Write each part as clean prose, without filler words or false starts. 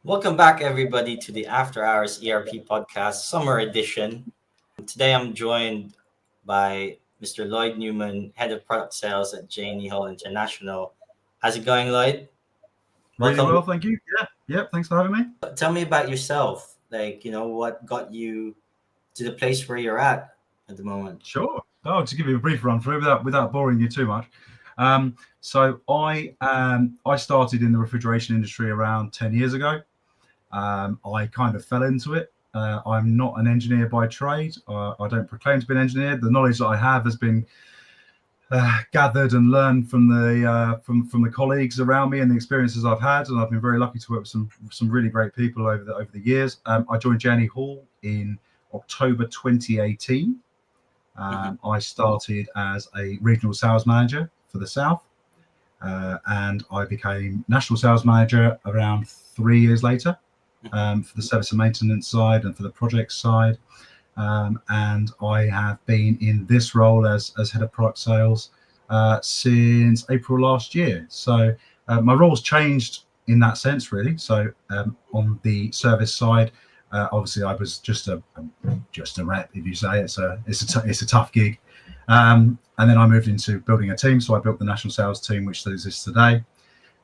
Welcome back, everybody, to the After Hours ERP Podcast Summer Edition. Today, I'm joined by Mr. Lloyd Newman, Head of Product Sales at J&E Hall International. How's it going, Lloyd? Really Welcome. well, thank you. Yeah, thanks for having me. Tell me about yourself. What got you to the place where you're at the moment? Sure. Oh, to give you a brief run through without boring you too much. So I started in the refrigeration industry around 10 years ago. I kind of fell into it. I'm not an engineer by trade. I don't proclaim to be an engineer. The knowledge that I have has been gathered and learned from the colleagues around me and the experiences I've had, and I've been very lucky to work with some really great people over the years. I joined J&E Hall in October 2018. I started as a regional sales manager for the South, and I became national sales manager around 3 years later, for the service and maintenance side and for the project side. And I have been in this role as head of product sales since April last year. So my role's changed in that sense, really. So on the service side, obviously I was just a rep, if you say. It's a tough gig. And then I moved into building a team. So I built the national sales team, which still exists today.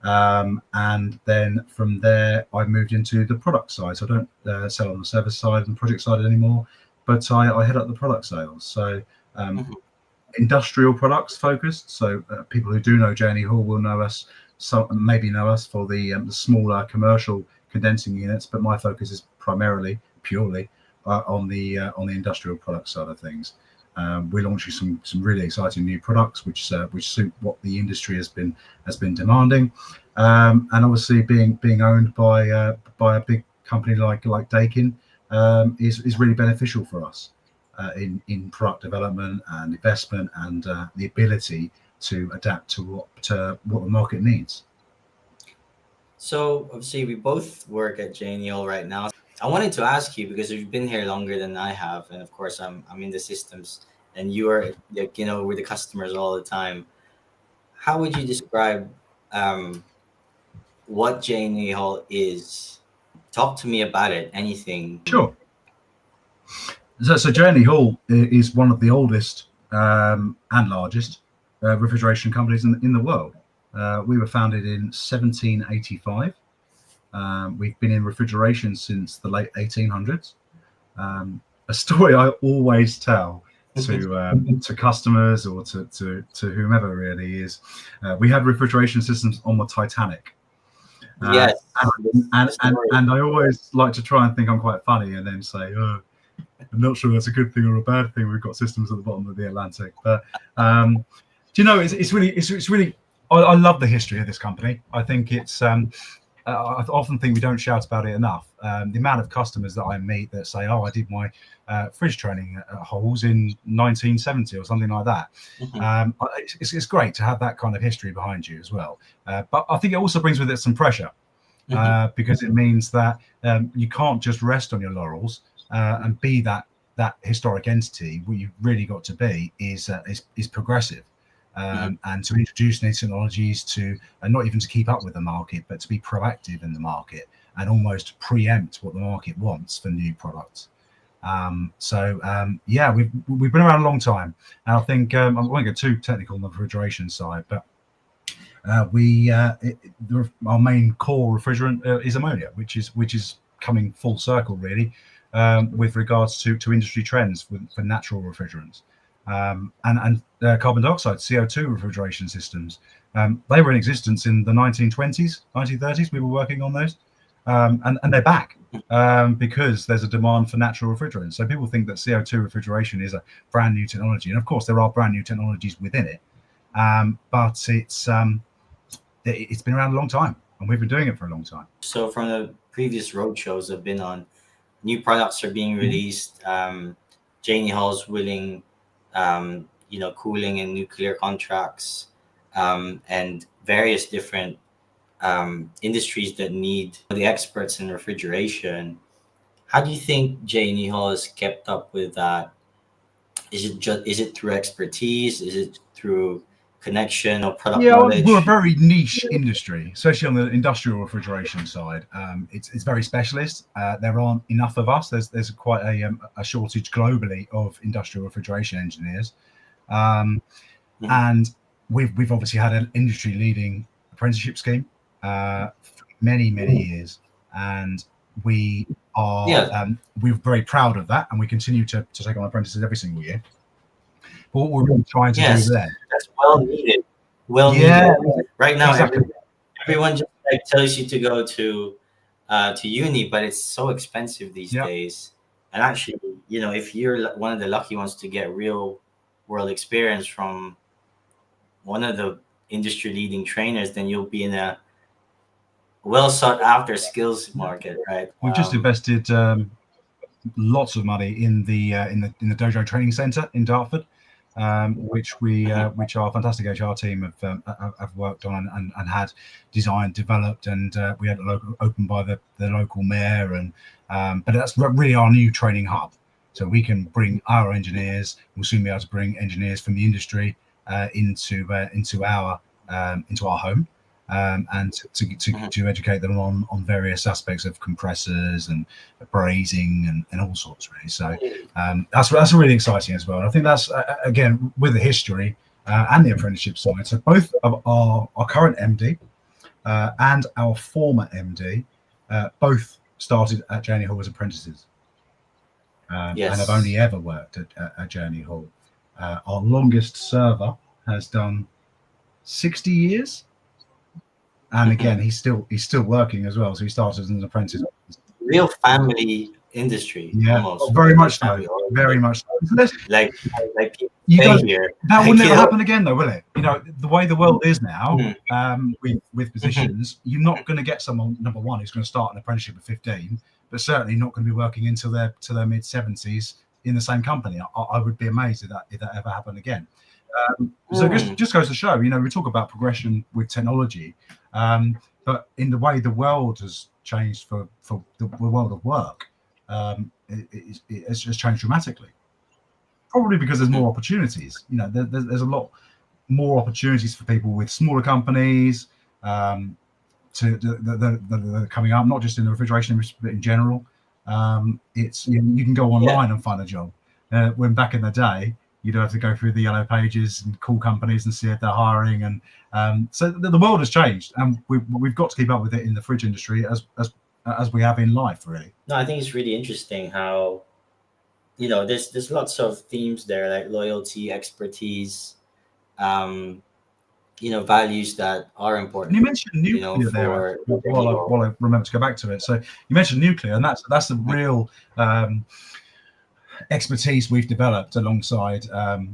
And then from there, I moved into the product side. So I don't sell on the service side and project side anymore, but I head up the product sales. So industrial products focused. So people who do know J&E Hall will know us, maybe know us for the smaller commercial condensing units, but my focus is purely on the industrial product side of things. We're launching some really exciting new products which suit what the industry has been demanding, and obviously being owned by a big company like Daikin is really beneficial for us in product development and investment and the ability to adapt to what the market needs. So obviously we both work at J&E Hall right now. I wanted to ask you, because you've been here longer than I have, and of course I'm in the systems, and you are with the customers all the time. How would you describe what J&E Hall is? Talk to me about it. Anything? Sure. So J&E Hall is one of the oldest and largest refrigeration companies in the world. We were founded in 1785. We've been in refrigeration since the late 1800s. A story I always tell to customers or to whomever really is, we had refrigeration systems on the Titanic. Yes. And I always like to try and think I'm quite funny and then say, oh, I'm not sure that's a good thing or a bad thing. We've got systems at the bottom of the Atlantic, but it's really. I love the history of this company. I think it's. I often think we don't shout about it enough. The amount of customers that I meet that say, "Oh, I did my fridge training at Halls in 1970 or something like that." It's great to have that kind of history behind you as well. But I think it also brings with it some pressure, because it means that you can't just rest on your laurels and be that historic entity. What you've really got to be is progressive. And to introduce new technologies and not even to keep up with the market, but to be proactive in the market and almost preempt what the market wants for new products. We've been around a long time, and I think I won't get too technical on the refrigeration side, but our main core refrigerant is ammonia, which is coming full circle really, with regards to industry trends for natural refrigerants. And carbon dioxide, CO2 refrigeration systems. They were in existence in the 1920s, 1930s. We were working on those, and they're back because there's a demand for natural refrigerants. So people think that CO2 refrigeration is a brand new technology, and of course there are brand new technologies within it, but it's been around a long time, and we've been doing it for a long time. So from the previous roadshows I've been on, new products are being released. J&E Hall's winning cooling and nuclear contracts, and various different industries that need the experts in refrigeration. How do you think J&E Hall has kept up with that? Is it through expertise? Is it through connection or product Yeah, we're a knowledge. very niche industry, especially on the industrial refrigeration side. It's very specialist. There aren't enough of us. There's quite a shortage globally of industrial refrigeration engineers, Mhm. and we've obviously had an industry leading apprenticeship scheme for many years, and we are Yeah, we're very proud of that, and we continue to take on apprentices every single year. But what we're really trying to do yes, there, that's well needed. Well yeah, needed. Right now, exactly. everyone just like tells you to go to uni, but it's so expensive these Yeah. days. And actually, if you're one of the lucky ones to get real world experience from one of the industry leading trainers, then you'll be in a well sought after skills market, right? We've just invested lots of money in the Dojo training centre in Dartford, Mhm. which our fantastic HR team have worked on and had designed, developed, and we had it opened by the local mayor, and but that's really our new training hub. So we can bring our engineers. We'll soon be able to bring engineers from the industry into our home. And Mhm. to educate them on various aspects of compressors and brazing and all sorts really. So that's really exciting as well. And I think that's again with the history and the apprenticeship side. So both of our current MD and our former MD both started at J&E Hall as apprentices and have only Yes. ever worked at J&E Hall. Our longest server has done 60 years, and again Mhm. he's still working as well. So he started as an apprentice. Real family industry, Yeah, almost, very right? Like much so. family Very oriented. much so. Like people You say don't. here, That will like never happen again, though, will it? The way the world is now, Mhm. with Mhm. positions, you're not going to get someone number one who's going to start an apprenticeship at 15, but certainly not going to be working until their mid 70s in the same company. I would be amazed if that ever happened again. So it Mm. just goes to show, we talk about progression with technology, but in the way the world has changed for the world of work, it's just changed dramatically. Probably because there's more Mhm. opportunities. There's a lot more opportunities for people with smaller companies that are coming up, not just in the refrigeration industry, but in general. It's you can go Yeah. online and find a job. When back in the day, you'd have to go through the yellow pages and call companies and see if they're hiring. And so the world has changed, and we've got to keep up with it in the fridge industry as we have in life, really. No, I think it's really interesting how there's lots of themes there like loyalty, expertise, um, values that are And you important, mentioned nuclear there, for actually, while any I, role. while I remember to go back to it. So you mentioned nuclear, and that's the Mhm. real expertise we've developed alongside our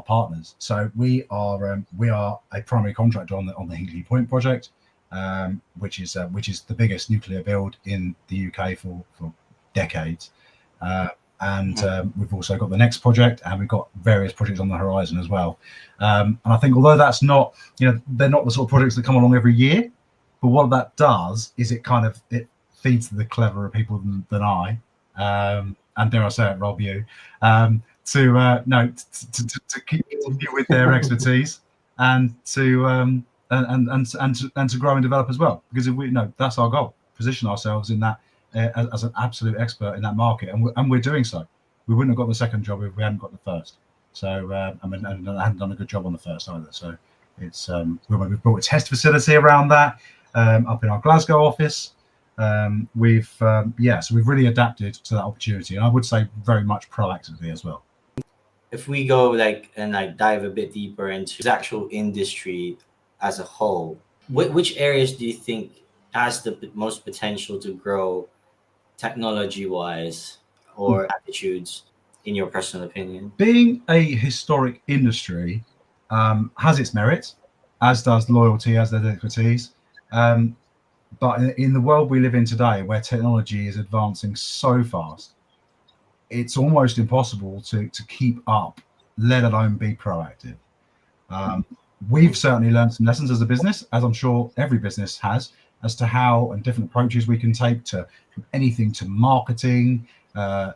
partners. So we are a primary contractor on the Hinkley Point project, which is the biggest nuclear build in the UK for decades. Uh, and Mhm. we've also got the next project, and we've got various projects on the horizon as well. And I think although that's not, they're not the sort of projects that come along every year, but what that does is it feeds the cleverer people than I, and dare I say it, Rob, you, to no to continue with their expertise and to grow and develop as well. Because if we know that's our goal, position ourselves in that as an absolute expert in that market, and we're doing so. We wouldn't have got the second job if we hadn't got the first. So and I hadn't done a good job on the first either. So it's we've built a test facility around that up in our Glasgow office. So we've really adapted to that opportunity, and I would say very much proactively as well. If we go and dive a bit deeper into the actual industry as a whole, which areas do you think has the most potential to grow technology wise or attitudes, in your personal opinion? Being a historic industry has its merits, as does loyalty, as does expertise. Um, but in the world we live in today, where technology is advancing so fast, it's almost impossible to keep up, let alone be proactive. Um, we've Mhm. certainly learned some lessons as a business, as I'm sure every business has, as to how and different approaches we can take to from anything to marketing,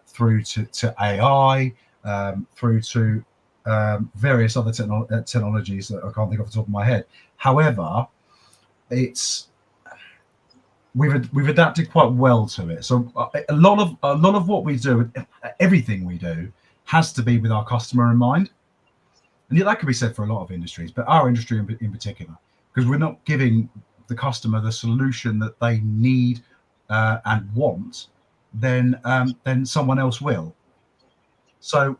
through to AI, through to various other technologies that I can't think off the top of my head. However, we've adapted quite well to it. So a lot of what we do, everything we do, has to be with our customer in mind. And that could be said for a lot of industries, but our industry in particular, because we're not giving the customer the solution that they need and want, then someone else will. So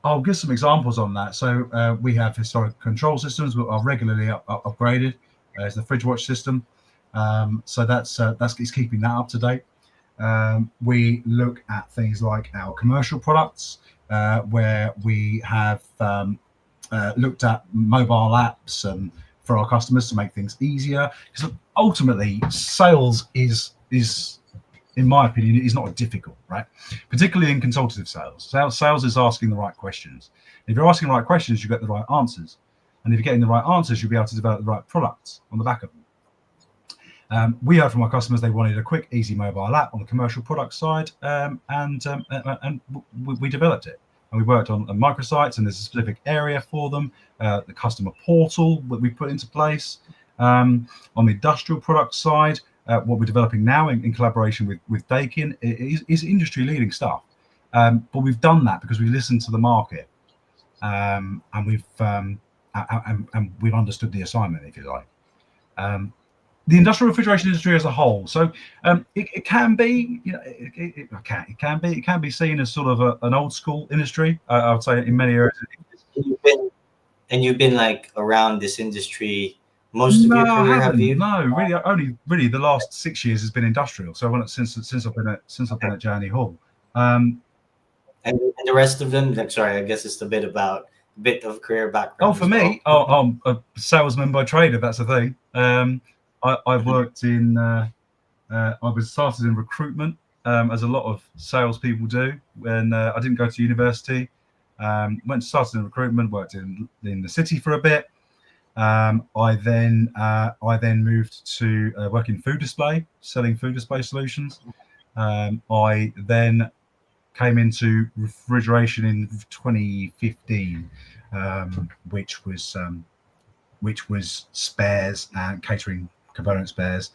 I'll give some examples on that. So we have historic control systems that are regularly upgraded. There's the fridge watch system. So that's keeping that up to date. We look at things like our commercial products, where we have looked at mobile apps and for our customers to make things easier. Because ultimately, sales is, in my opinion, is not difficult, right? Particularly in consultative sales. Sales is asking the right questions. If you're asking the right questions, you get the right answers. And if you're getting the right answers, you'll be able to develop the right products on the back of them. We heard from our customers they wanted a quick, easy mobile app on the commercial product side, and we developed it. And we worked on microsites, and there's a specific area for them, the customer portal that we put into place. On the industrial product side, what we're developing now in collaboration with Daikin is industry-leading stuff. But we've done that because we listened to the market, and we've understood the assignment, if you like. The industrial refrigeration industry as a whole. So it can be, it can be seen as sort of an old school industry. I would say in many areas. You've been like around this industry most of your career, have you? No, really, only really the last 6 years has been industrial. So since I've been at J&E Hall. And the rest of them, like, sorry, I guess it's a bit of career background. Oh, for me, I'm a salesman by trade, if that's a thing. I've worked in, I was started in recruitment, as a lot of salespeople do. When I didn't go to university, started in recruitment, worked in the city for a bit. I then moved to work in food display, selling food display solutions. I then came into refrigeration in 2015, which was spares and catering component spares.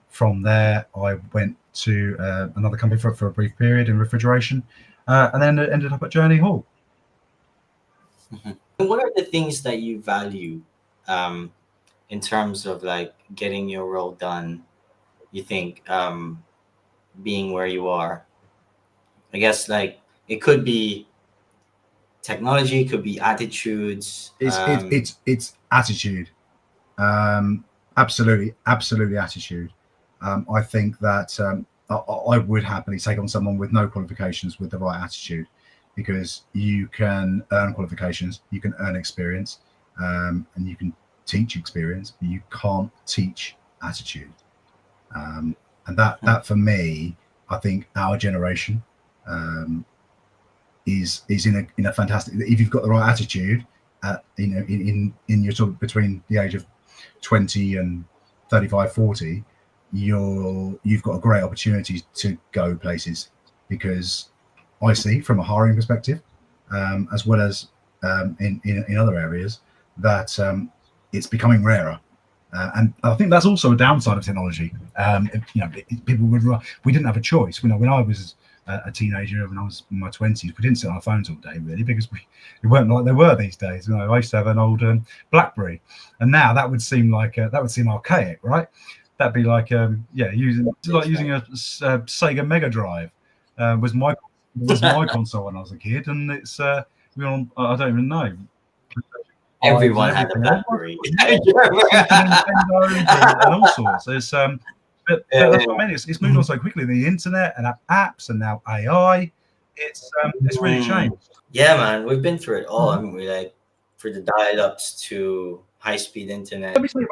From there, I went to another company for a brief period in refrigeration, and then ended up at J&E Hall. What are the things that you value in terms of like getting your role done? You think being where you are? I guess like it could be technology, it could be attitudes. It's attitude. Absolutely attitude. I think that I would happily take on someone with no qualifications with the right attitude, because you can earn qualifications, you can earn experience, and you can teach experience, but you can't teach attitude. And that for me, I think our generation is in a fantastic. If you've got the right attitude, in your sort of between the age of 20 and 35, 40, you've got a great opportunity to go places, because I see from a hiring perspective, as well as in other areas, that it's becoming rarer. And I think that's also a downside of technology. We didn't have a choice. When I was a teenager, when I was in my 20s, we didn't sit on our phones all day, really, because we weren't like they were these days. I used to have an old BlackBerry, and now that would seem archaic, right? That'd be like using a Sega Mega Drive. Was my console when I was a kid, and it's I don't even know. Everyone had a BlackBerry. and all sorts. But that's what I mean. It's moved on so quickly. The internet and apps, and now AI. It's really changed. Yeah, man, we've been through it all. I mean, we like for the dial-ups to high-speed internet. Let me tell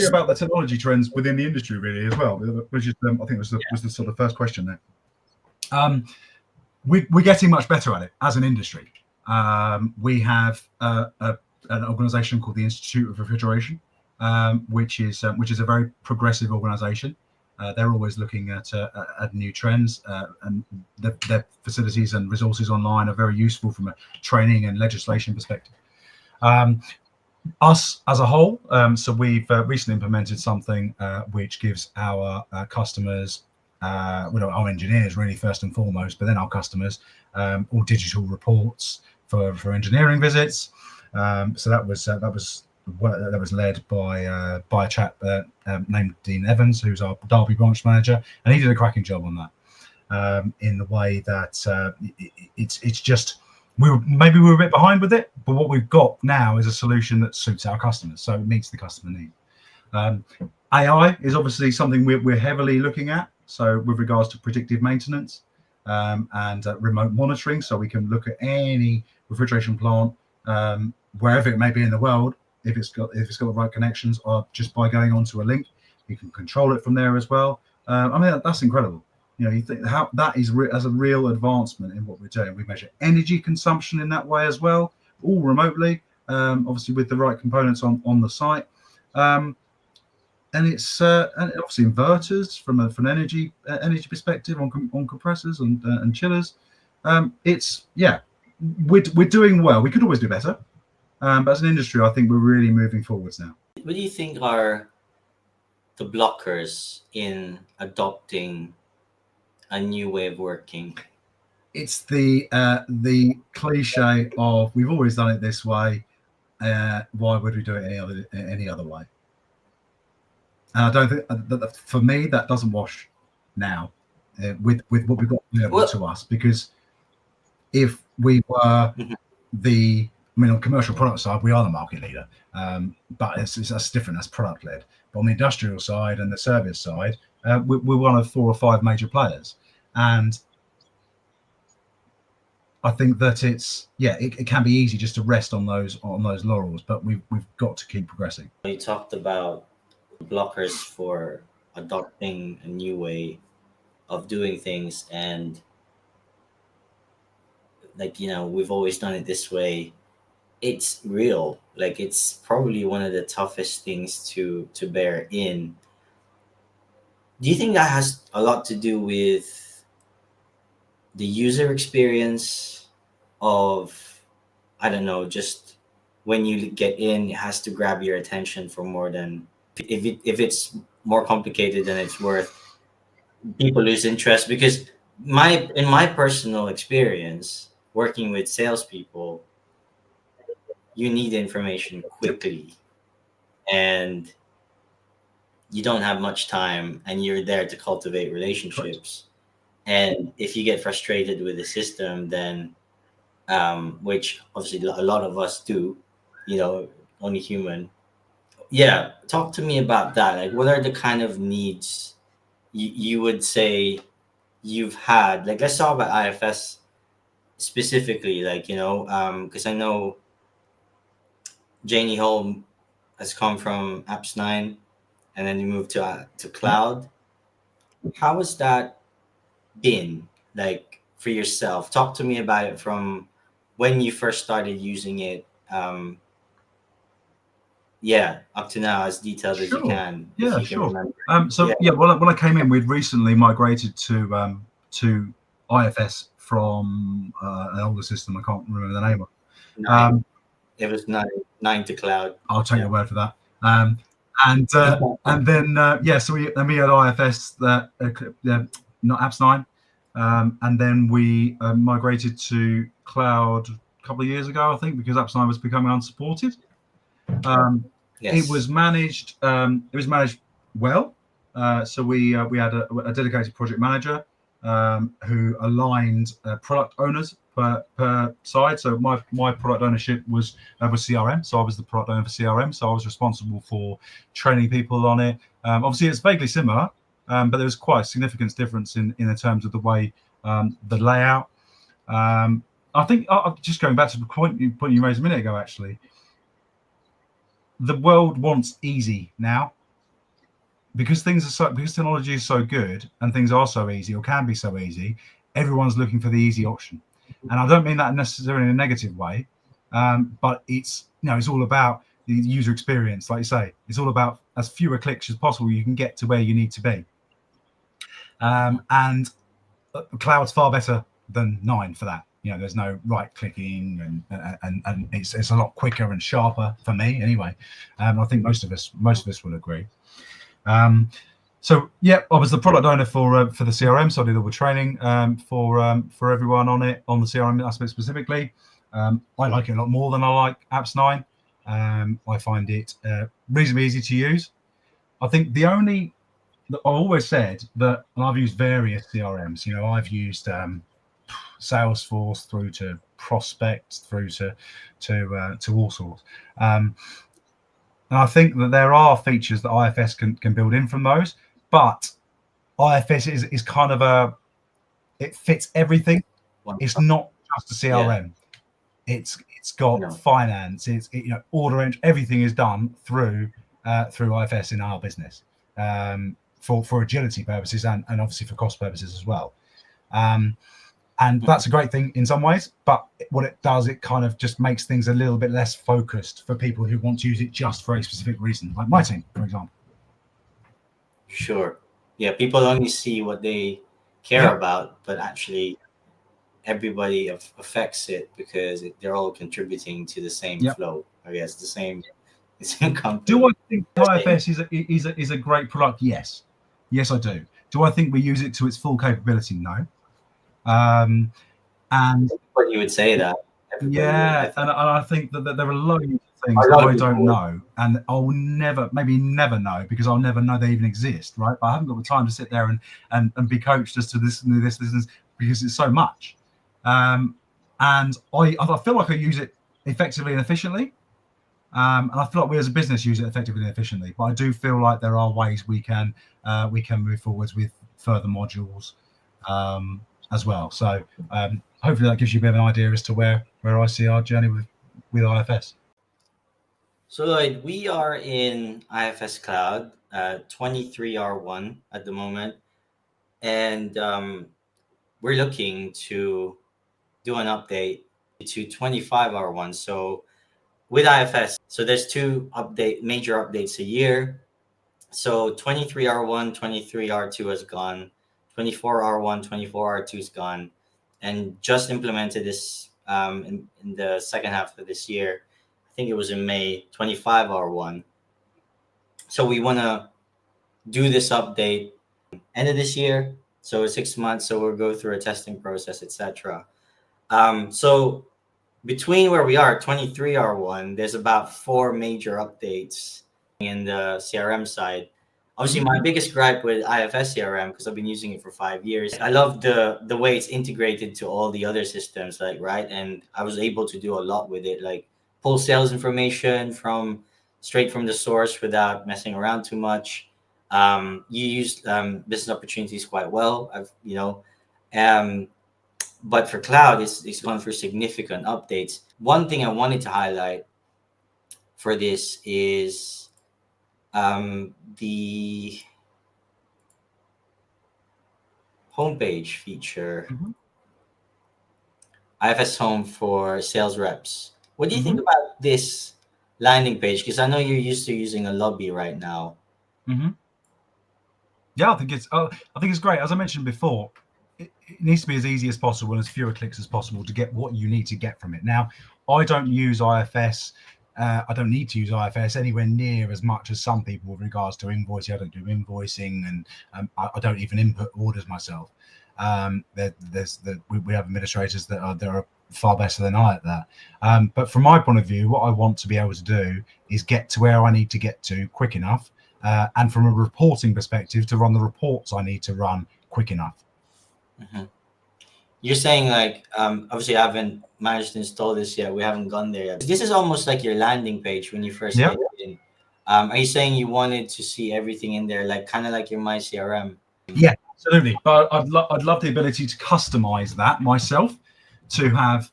you about the technology trends within the industry, really, as well, which is I think was the sort of first question there. We're getting much better at it as an industry. We have an organisation called the Institute of Refrigeration, which is a very progressive organisation. They're always looking at new trends, and their facilities and resources online are very useful from a training and legislation perspective. Us as a whole, so we've recently implemented something which gives our customers, our engineers really first and foremost, but then our customers, all digital reports for engineering visits. So that was led by a chap named Dean Evans, who's our Derby branch manager, and he did a cracking job on that. In the way that it's just we were a bit behind with it, but what we've got now is a solution that suits our customers, so it meets the customer need. AI is obviously something we're heavily looking at. So with regards to predictive maintenance and remote monitoring, so we can look at any refrigeration plant wherever it may be in the world, if it's got the right connections, or just by going onto a link, you can control it from there as well. I mean, that's incredible. You think how that is as a real advancement in what we're doing. We measure energy consumption in that way as well, all remotely, obviously with the right components on the site. And it's and obviously inverters from an energy perspective on compressors and chillers. We're doing well. We could always do better, but as an industry, I think we're really moving forwards now. What do you think are the blockers in adopting a new way of working? It's the cliche of we've always done it this way. Why would we do it any other way? And I don't think for me that doesn't wash now with what we've got available to us, because if we were on the commercial product side, we are the market leader, but that's different. That's product led. But on the industrial side and the service side, we're one of 4 or 5 major players, and I think that it can be easy just to rest on those laurels, but we've got to keep progressing. You talked about blockers for adopting a new way of doing things, and we've always done it this way. It's real. It's probably one of the toughest things to bear in. Do you think that has a lot to do with the user experience of, I don't know, just when you get in, it has to grab your attention for more than, if it's more complicated than it's worth, people lose interest? Because in my personal experience working with salespeople, you need information quickly, and you don't have much time, and you're there to cultivate relationships. And if you get frustrated with the system, then which obviously a lot of us do, only human. Yeah, talk to me about that. What are the kind of needs you would say you've had? Let's talk about IFS specifically, because I know J&E Hall has come from Apps 9, and then you moved to cloud. How has that been for yourself? Talk to me about it from when you first started using it, up to now, as detailed as you can. Yeah, sure. When I came in, we'd recently migrated to IFS from an older system. I can't remember the name of. It was 9 to cloud. I'll take your word for that. And then so we had IFS that not Apps 9, and then we migrated to cloud a couple of years ago, I think, because Apps 9 was becoming unsupported. Yes. It was managed well. So we had a dedicated project manager who aligned product owners per side. So my product ownership was CRM. So I was the product owner for CRM. So I was responsible for training people on it. Obviously, it's vaguely similar, but there was quite a significant difference in terms of the way the layout. I think just going back to the point you raised a minute ago, actually, the world wants easy now. Because technology is so good and things are so easy, or can be so easy, everyone's looking for the easy option. And I don't mean that necessarily in a negative way, but it's all about the user experience. Like you say, it's all about as fewer clicks as possible you can get to where you need to be. And Cloud's far better than 9 for that. There's no right clicking, and it's a lot quicker and sharper for me anyway. I think most of us will agree. So yeah, I was the product owner for the CRM, so I did all the training for everyone on it, on the CRM aspect specifically. I like it a lot more than I like Apps 9. I find it reasonably easy to use. I think I always said that, and I've used various CRMs. I've used Salesforce through to Prospect through to all sorts. And I think that there are features that IFS can build in from those, but IFS is kind of it fits everything. It's not just a CRM. Yeah. It's got finance. It's order entry. Everything is done through IFS in our business for agility purposes and obviously for cost purposes as well. And that's a great thing in some ways, but what it does, it kind of just makes things a little bit less focused for people who want to use it just for a specific reason, like my team, for example. Sure. Yeah, people only see what they care about, but actually everybody affects it because they're all contributing to the same flow. I guess the same company. Do I think IFS is a great product? Yes, I do. Do I think we use it to its full capability? No. And but you would say that. And I think that there are loads of things that I don't know, and I'll never know, because I'll never know they even exist, right? But I haven't got the time to sit there and be coached as to this and this, because it's so much. And I feel like I use it effectively and efficiently. And I feel like we as a business use it effectively and efficiently. But I do feel like there are ways we can move forwards with further modules as well. So hopefully that gives you a bit of an idea as to where I see our journey with IFS. So Lloyd, we are in IFS Cloud 23R1 at the moment, and we're looking to do an update to 25R1. So with IFS, so there's two major updates a year. So 23R1, 23R2 has gone, 24R1, 24R2 is gone, and just implemented this in the second half of this year. I think it was in May, 25R1. So we want to do this update end of this year, so 6 months. So we'll go through a testing process, etc. So between where we are, 23R1, there's about 4 major updates in the CRM side. Obviously, my biggest gripe with IFS CRM, because I've been using it for 5 years, I love the way it's integrated to all the other systems, right? And I was able to do a lot with it, like pull sales information straight from the source without messing around too much. You use business opportunities quite well. But for cloud, it's gone through significant updates. One thing I wanted to highlight for this is the homepage feature, IFS Home for sales reps. What do you think about this landing page? Because I know you're used to using a lobby right now. Yeah, I think it's great. As I mentioned before, it needs to be as easy as possible and as fewer clicks as possible to get what you need to get from it. Now, I don't use IFS. I don't need to use IFS anywhere near as much as some people with regards to invoicing. I don't do invoicing, and I don't even input orders myself. We have administrators that are far better than I at that. But from my point of view, what I want to be able to do is get to where I need to get to quick enough, and from a reporting perspective, to run the reports I need to run quick enough. You're saying, like, obviously I haven't managed to install this yet. We haven't gone there yet. This is almost like your landing page when you first get in. Are you saying you wanted to see everything in there, like kind of like your My CRM? Yeah, absolutely. But I'd love the ability to customize that myself, to have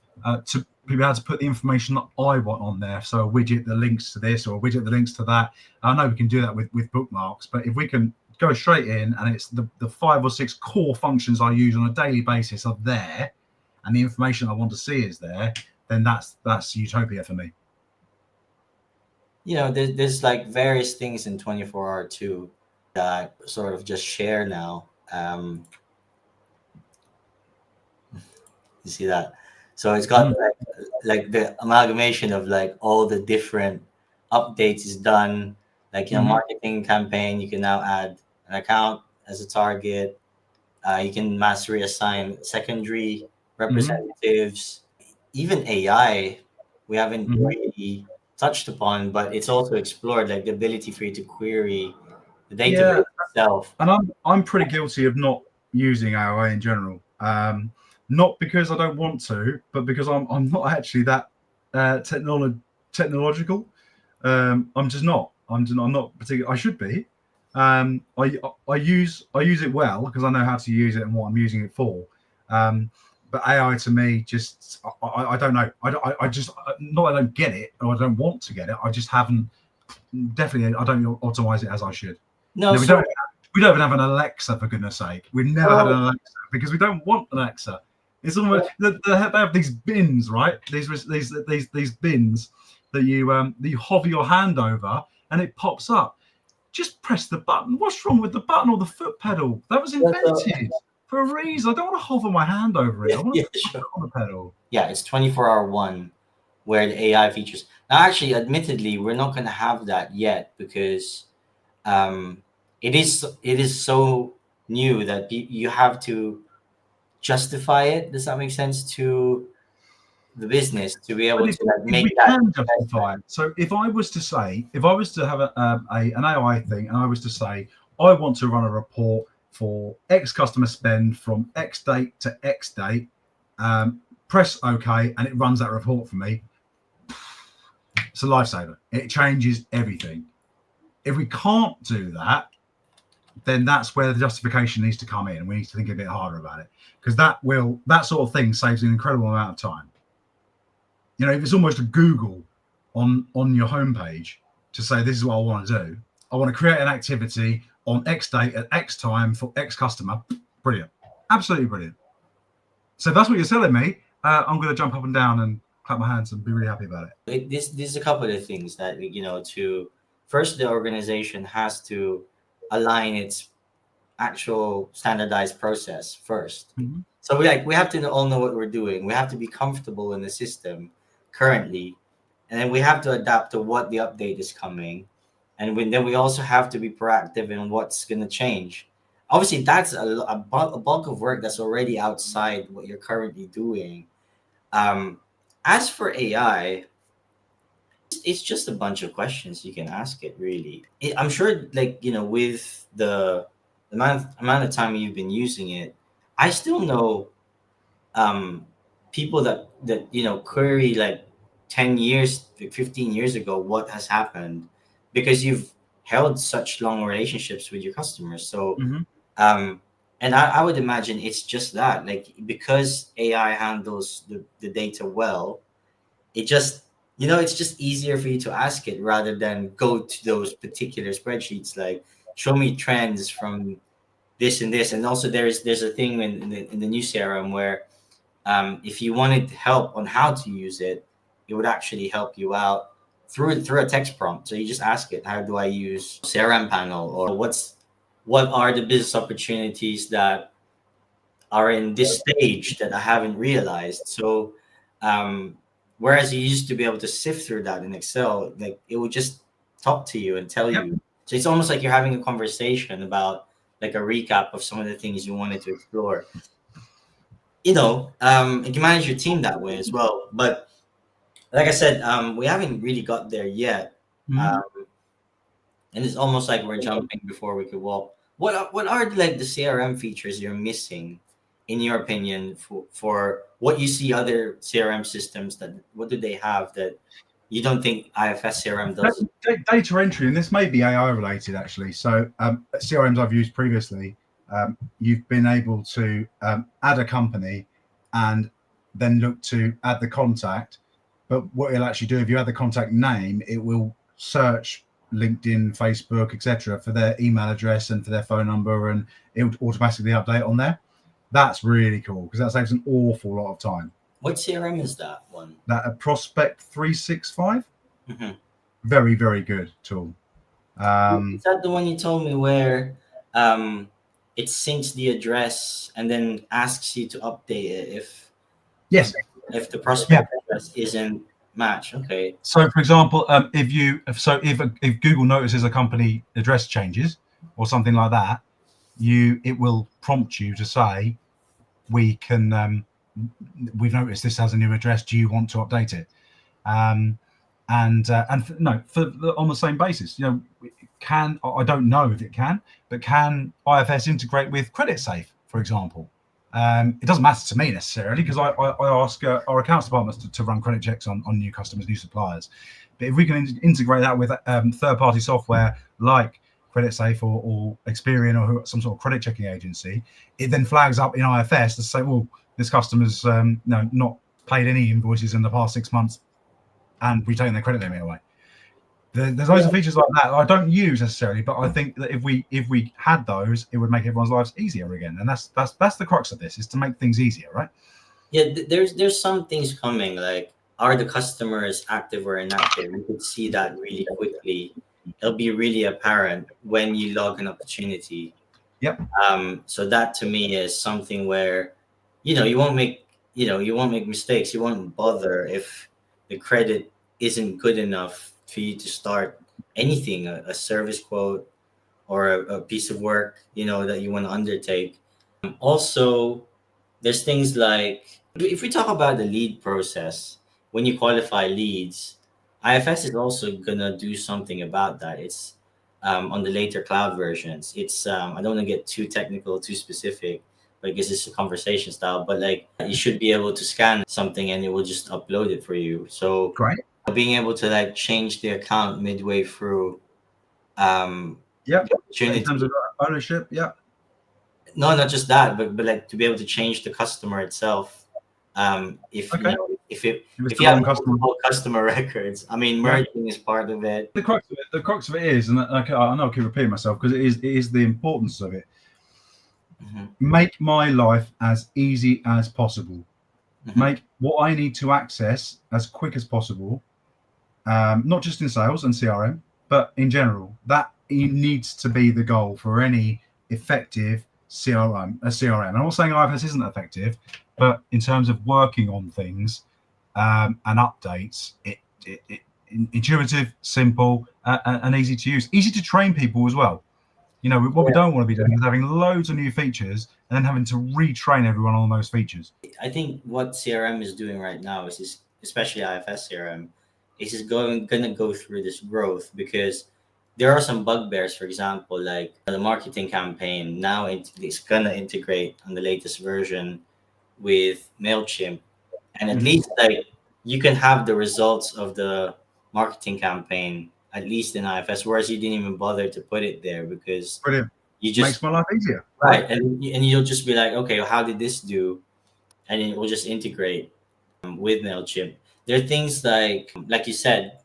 to be able to put the information that I want on there. So a widget that links to this, or a widget that links to that. I know we can do that with bookmarks, but if we can go straight in and it's the 5 or 6 core functions I use on a daily basis are there, and the information I want to see is there, then that's utopia for me. There's like various things in 24R2 that sort of just share now. You see that? So it's got like the amalgamation of like all the different updates is done. Like, marketing campaign, you can now add an account as a target. You can mass reassign secondary representatives. Even AI, we haven't really touched upon, but it's also explored, like the ability for you to query the Yeah, database itself. and I'm pretty guilty of not using AI in general. Not because I don't want to, but because I'm not actually that technological. I'm not particular. I should be. I use it well because I know how to use it and what I'm using it for. Um, but AI to me just I don't know. I just not I don't get it or I don't want to get it. I just haven't definitely I don't optimize it as I should. No, We don't even have an Alexa, for goodness sake. We've never had an so Alexa because we don't want an Alexa. It's almost they have these bins, right? These bins that you hover your hand over and it pops up. Just press the button. What's wrong with the button or the foot pedal? That was invented for a reason. I don't want to hover my hand over it. I want to put my foot on the pedal. yeah, it's 24-hour one where the AI features. Now, actually, admittedly, we're not going to have that yet because um, it is so new that you have to justify it. Does that make sense to the business to be But able if, to like if make we that can investment? justify it, so if I was to say, if I was to have an AI thing, and I was to say, I want to run a report for X customer spend from X date to X date, press OK, and it runs that report for me. It's a lifesaver. It changes everything. If we can't do that, then that's where the justification needs to come in, and we need to think a bit harder about it because that sort of thing saves an incredible amount of time. If it's almost a Google on your homepage to say this is what I want to do. I want to create an activity on X date at X time for X customer. Brilliant, absolutely brilliant. So if that's what you're selling me, I'm going to jump up and down and clap my hands and be really happy about it. This is a couple of things that to first the organization has to align its actual standardized process first. Mm-hmm. So we have to all know what we're doing. We have to be comfortable in the system currently, and then we have to adapt to what the update is coming, and then we also have to be proactive in what's going to change. Obviously, that's a bulk of work that's already outside what you're currently doing. As for AI, it's just a bunch of questions you can ask it. Really, I'm sure, like with the amount of time you've been using it, I still know um, people that query like 10 years, 15 years ago what has happened because you've held such long relationships with your customers. So, Mm-hmm. um, and I would imagine it's just that, like because AI handles the data well, it just it's just easier for you to ask it rather than go to those particular spreadsheets like show me trends from this and this. And also there's a thing in the new CRM where if you wanted help on how to use it, it would actually help you out through a text prompt. So you just ask it, how do I use CRM panel, or what are the business opportunities that are in this stage that I haven't realized. So, um, whereas you used to be able to sift through that in Excel, like it would just talk to you and tell Yep. you. So it's almost like you're having a conversation about like a recap of some of the things you wanted to explore. You can manage your team that way as well. But like I said, we haven't really got there yet. Mm-hmm. And it's almost like we're jumping before we could walk. What are like the CRM features you're missing, in your opinion, for what you see other CRM systems that what do they have that you don't think IFS CRM does? Data entry, and this may be AI related actually. So CRMs I've used previously, you've been able to add a company and then look to add the contact. But what it'll actually do, if you add the contact name, it will search LinkedIn, Facebook, etc., for their email address and for their phone number, and it would automatically update on there. That's really cool because that saves an awful lot of time. What CRM is that one? That a Prospect 365, Hmm. very very good tool. Is that the one you told me where um, it syncs the address and then asks you to update it Yes. if the Yeah. prospect address isn't matched. Okay. So, for example, if Google notices a company address changes or something like that, it will prompt you to say, we've noticed this has a new address. Do you want to update it? On the same basis, I don't know if it can, but can IFS integrate with CreditSafe, for example? It doesn't matter to me necessarily, because I ask our accounts departments to run credit checks on new customers, new suppliers. But if we can integrate that with third-party software like CreditSafe or Experian or some sort of credit checking agency, it then flags up in IFS to say, well, this customer's not paid any invoices in the past 6 months, and we've taken their credit limit away. There's loads of features like that I don't use necessarily, but I think that if we had those, it would make everyone's lives easier again. And that's the crux of this, is to make things easier, right? Yeah, there's some things coming, like, are the customers active or inactive? You could see that really quickly. It'll be really apparent when you log an opportunity. Yep. So that to me is something where, you won't make mistakes. You won't bother if the credit isn't good enough for you to start anything, a service quote or a piece of work, that you want to undertake. Also, there's things like, if we talk about the lead process, when you qualify leads, IFS is also gonna do something about that. It's on the later cloud versions. It's I don't want to get too technical, too specific, but because it's a conversation style. But like, you should be able to scan something and it will just upload it for you. So Great. being able to like change the account midway through, Yep. the In opportunity. terms of ownership, yeah. No, not just that, but like to be able to change the customer itself. If Okay. if If it's if the you have wrong customer. multiple customer records, I mean, Yeah. merging is part of it. The crux of it is, and I know I keep repeating myself because it is the importance of it. Mhm, Make my life as easy as possible. mhm. Make what I need to access as quick as possible. Not just in sales and CRM, but in general. That needs to be the goal for any effective CRM. And I'm not saying IFS isn't effective, but in terms of working on things and updates, it intuitive, simple, and easy to use, easy to train people as well. What we Yeah. don't want to be doing is having loads of new features and then having to retrain everyone on those features. I think what CRM is doing right now is especially IFS CRM, is just gonna go through this growth because there are some bugbears. For example, like the marketing campaign now, it's gonna integrate on the latest version with Mailchimp, and at Mhm. least like you can have the results of the marketing campaign at least in IFS, whereas you didn't even bother to put it there because Brilliant. you Makes just my life easier, right? right, and you'll just be like, okay, well, how did this do? And it will just integrate with Mailchimp. There are things like you said,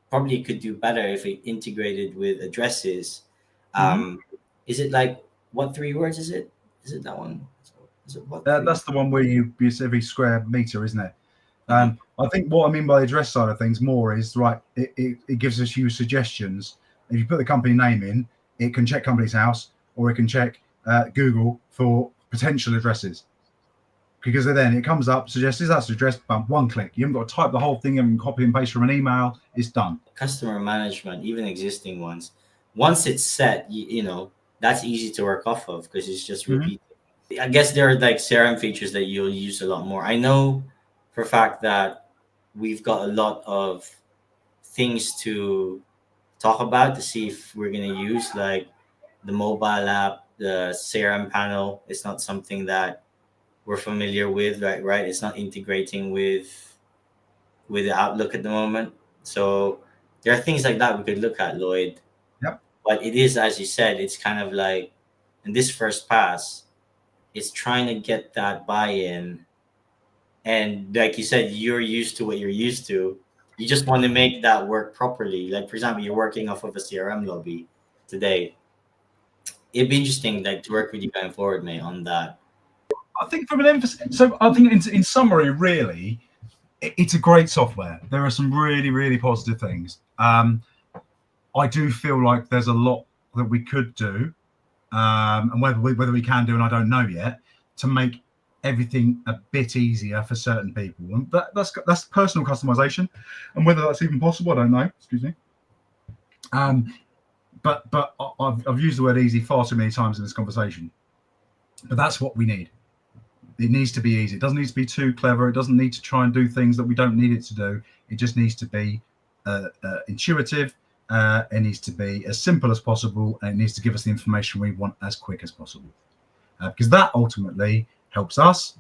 probably could do better if it integrated with addresses. Hmm. Um, is it like, what three words is it? Is it that one? So, is it what three? That's the one where you use every square meter, isn't it? Mhm. I think what I mean by the address side of things more is, right, it gives us you suggestions. If you put the company name in, it can check Company's House, or it can check Google for potential addresses. Because then it comes up, suggests that's the address, bump, one click. You haven't got to type the whole thing and copy and paste from an email. It's done. Customer management, even existing ones, once it's set, that's easy to work off of because it's just Hmm. repeating. I guess there are like CRM features that you'll use a lot more. I know for a fact that we've got a lot of things to talk about to see if we're going to use, like the mobile app, the CRM panel. It's not something that we're familiar with, right? It's not integrating with the Outlook at the moment. So there are things like that we could look at, Lloyd. Yep. But it is, as you said, it's kind of like in this first pass, it's trying to get that buy-in. And like you said, you're used to what you're used to. You just want to make that work properly. Like, for example, you're working off of a CRM lobby today. It'd be interesting, like, to work with you going forward, mate, on that. I think from an emphasis. So I think in summary, really, it's a great software. There are some really, really positive things. I do feel like there's a lot that we could do and whether we can do, and I don't know yet, to make everything a bit easier for certain people. And that's personal customization, and whether that's even possible, I don't know. Excuse me. But I've used the word easy far too many times in this conversation. But that's what we need. It needs to be easy. It doesn't need to be too clever. It doesn't need to try and do things that we don't need it to do. It just needs to be intuitive. It needs to be as simple as possible, and it needs to give us the information we want as quick as possible. Because that ultimately helps us.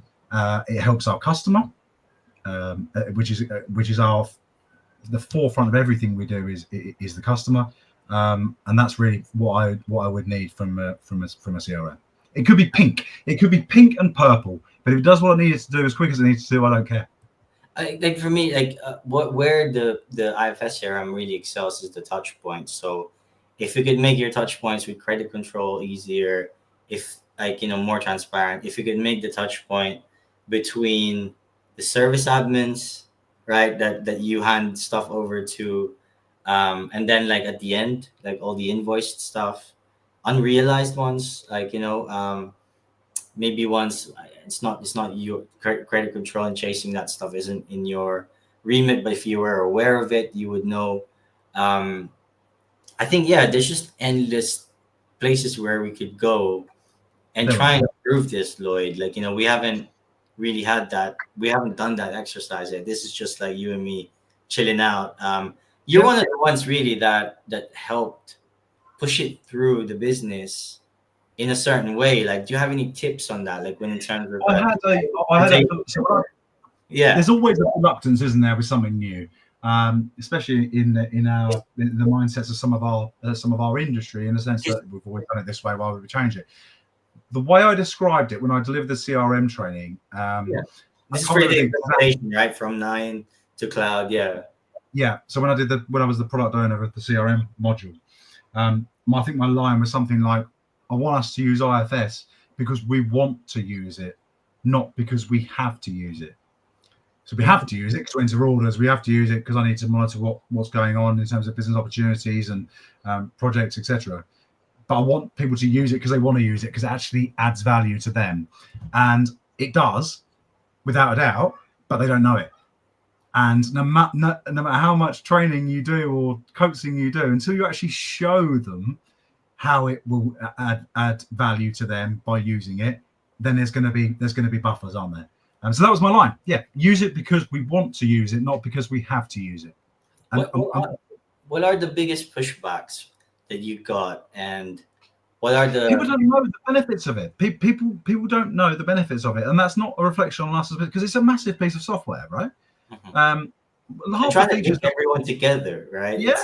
It helps our customer, which is the forefront of everything we do is the customer, and that's really what I would need from a CRM. It could be pink. It could be pink and purple. But if it does what it needs to do as quick as it needs to do, I don't care. Like for me, like where the IFS CRM really excels is the touch points. So if you could make your touch points with credit control easier, if more transparent, if you could make the touch point between the service admins, right, that you hand stuff over to, and then like at the end, like all the invoiced stuff, unrealized ones, maybe once it's not your credit control and chasing that stuff isn't in your remit, but if you were aware of it, you would know. um I think, yeah, there's just endless places where we could go and There try are. and improve this, Lloyd. Like, we haven't really had that. We haven't done that exercise yet. This is just like you and me chilling out. You're Yeah. one of the ones really that helped push it through the business in a certain way. Like, do you have any tips on that? Like, when in terms of I had a so, yeah, there's always a reluctance, isn't there, with something new, especially in the mindsets of some of our industry, in the sense that we've always done it this way. Why would we change it? The way I described it when I delivered the CRM training, yeah. I This is can't for the remember the exact. implementation, right? From 9 to cloud. Yeah. Yeah. So when I was the product owner of the CRM module, I think my line was something like, "I want us to use IFS because we want to use it, not because we have to use it." So we have to use it because we enter orders. We have to use it because I need to monitor what's going on in terms of business opportunities and projects, etc. But I want people to use it because they want to use it, because it actually adds value to them, and it does, without a doubt. But they don't know it. And no matter how much training you do or coaching you do, until you actually show them how it will add value to them by using it, then there's going to be buffers, aren't there? So that was my line. Yeah, use it because we want to use it, not because we have to use it. And What are the biggest pushbacks that you got, and what are people the don't know the benefits of it. People don't know the benefits of it, and that's not a reflection on us, because it's a massive piece of software, right? Mhm. And Half the trying to features. bring everyone together, right? Yeah,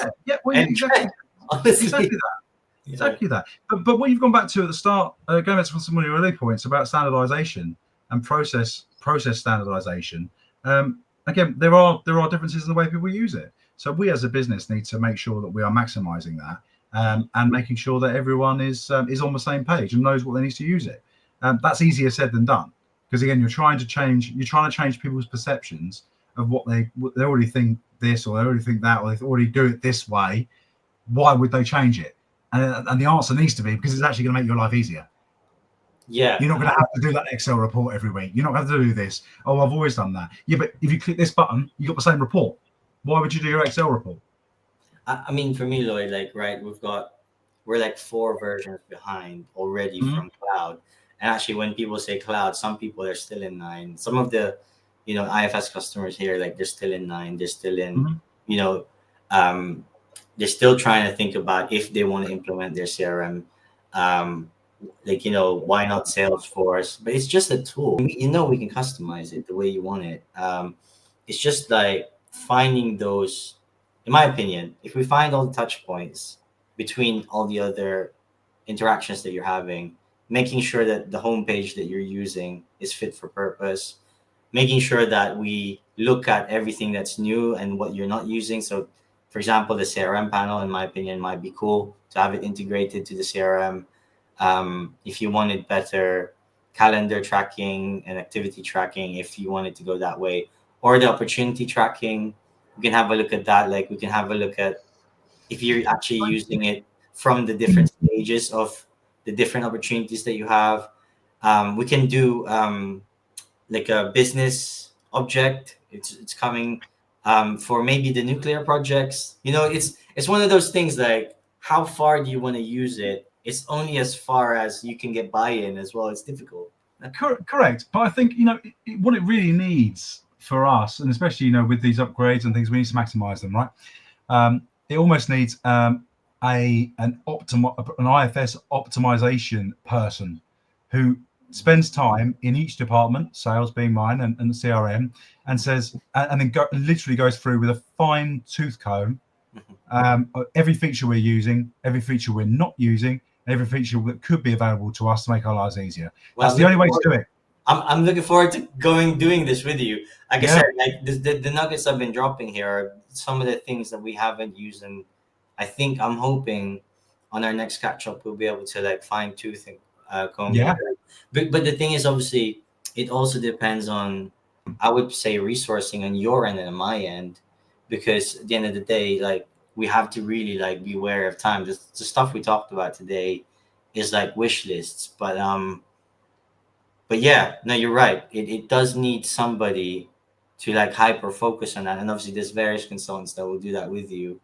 well, And exactly, honestly, exactly that. yeah. Exactly that. But what you've gone back to at the start, going back to some of your early points about standardization and process standardization. Again, there are differences in the way people use it. So we as a business need to make sure that we are maximizing that, and making sure that everyone is on the same page and knows what they need to use it. That's easier said than done, because again, you're trying to change people's perceptions of what they already think this, or they already think that, or they already do it this way. Why would they change it? And the answer needs to be because it's actually going to make your life easier. Yeah. You're not going to have to do that Excel report every week. You're not going to have to do this. Oh, I've always done that. Yeah, but if you click this button, you got the same report. Why would you do your Excel report? I mean, for me, Lloyd, like, right, we're like 4 versions behind already Mm-hmm. from cloud. And actually, when people say cloud, some people are still in 9. Some of the, IFS customers here, like, they're still in 9. They're still in, Mm-hmm. you know, um, they're still trying to think about if they want to implement their CRM. Um, like, why not Salesforce? But it's just a tool. We can customize it the way you want it. It's just like finding those, in my opinion, if we find all the touch points between all the other interactions that you're having, making sure that the homepage that you're using is fit for purpose, making sure that we look at everything that's new and what you're not using. So, for example, the CRM panel, in my opinion, might be cool to have it integrated to the CRM. If you wanted better calendar tracking and activity tracking, if you wanted to go that way, or the opportunity tracking, we can have a look at that. Like, we can have a look at if you're actually using it from the different stages of the different opportunities that you have. We can do like a business object. It's coming for maybe the nuclear projects. It's one of those things like how far do you want to use it? It's only as far as you can get buy-in as well. It's difficult. Correct, but I think what it really needs for us, and especially with these upgrades and things, we need to maximize them, right? It almost needs an IFS optimization person who spends time in each department, sales being mine and CRM, and says, and then literally goes through with a fine tooth comb every feature we're using, every feature we're not using, every feature that could be available to us to make our lives easier. Well, That's the only way to do it. I'm looking forward to doing this with you. Like I Yeah. said, like the nuggets I've been dropping here are some of the things that we haven't used, and I'm hoping on our next catch up we'll be able to like fine tooth and comb. Yeah. But the thing is, obviously, it also depends on, I would say, resourcing on your end and on my end, because at the end of the day, like we have to really like be aware of time. The stuff we talked about today is like wish lists, but yeah, no, you're right. It does need somebody to like hyper focus on that. And obviously there's various consultants that will do that with you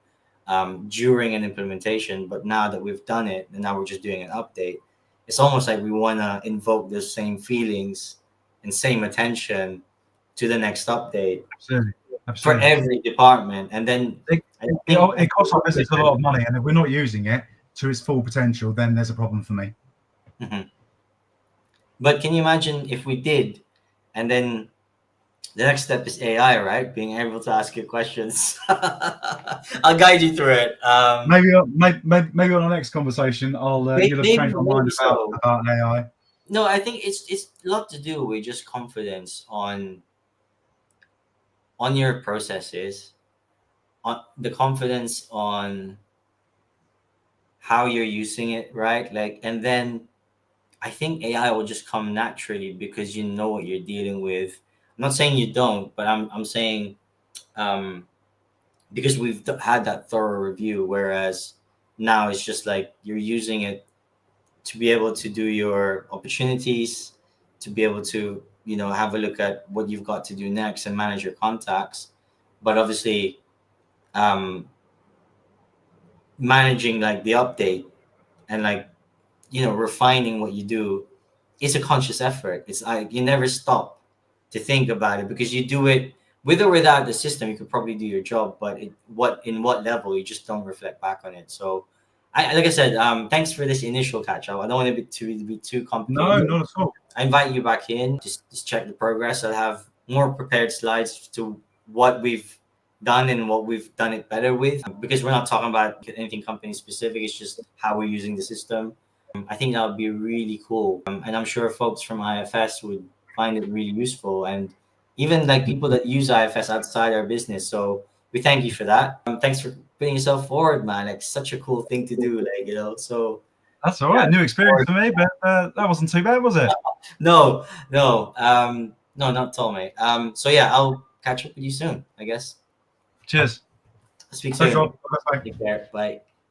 during an implementation. But now that we've done it and now we're just doing an update, it's almost like we want to invoke those same feelings and same attention to the next update Absolutely. for every department. And then it costs our business a lot of money, and if we're not using it to its full potential, then there's a problem for me. Mhm. But can you imagine if we did, and then the next step is AI, right? Being able to ask you questions. I'll guide you through it. Maybe on our next conversation, you'll have changed my mind about AI. No, I think it's a lot to do with just confidence on your processes, on the confidence on how you're using it, right? Like, and then I think AI will just come naturally because you know what you're dealing with. I'm not saying you don't, but I'm saying um, because we've had that thorough review, whereas now it's just like you're using it to be able to do your opportunities, to be able to have a look at what you've got to do next and manage your contacts. But obviously, um, managing like the update and like refining what you do is a conscious effort. It's like you never stop to think about it because you do it with or without the system. You could probably do your job, but in what level you just don't reflect back on it. So, like I said, thanks for this initial catch up. I don't want it to be too No, complicated. not at all. I invite you back in. Just check the progress. I'll have more prepared slides to what we've done and what we've done it better with. Because we're not talking about anything company specific. It's just how we're using the system. I think that would be really cool. And I'm sure folks from IFS would find it really useful. And even like people that use IFS outside our business. So we thank you for that. Thanks for putting yourself forward, man. Like such a cool thing to do. So that's all right. New experience for me, but that wasn't too bad, was it? No, no, no, not at all, mate. So yeah, I'll catch up with you soon, I guess. Cheers. Speak Thanks, soon. Rob. Bye. Take care. Bye.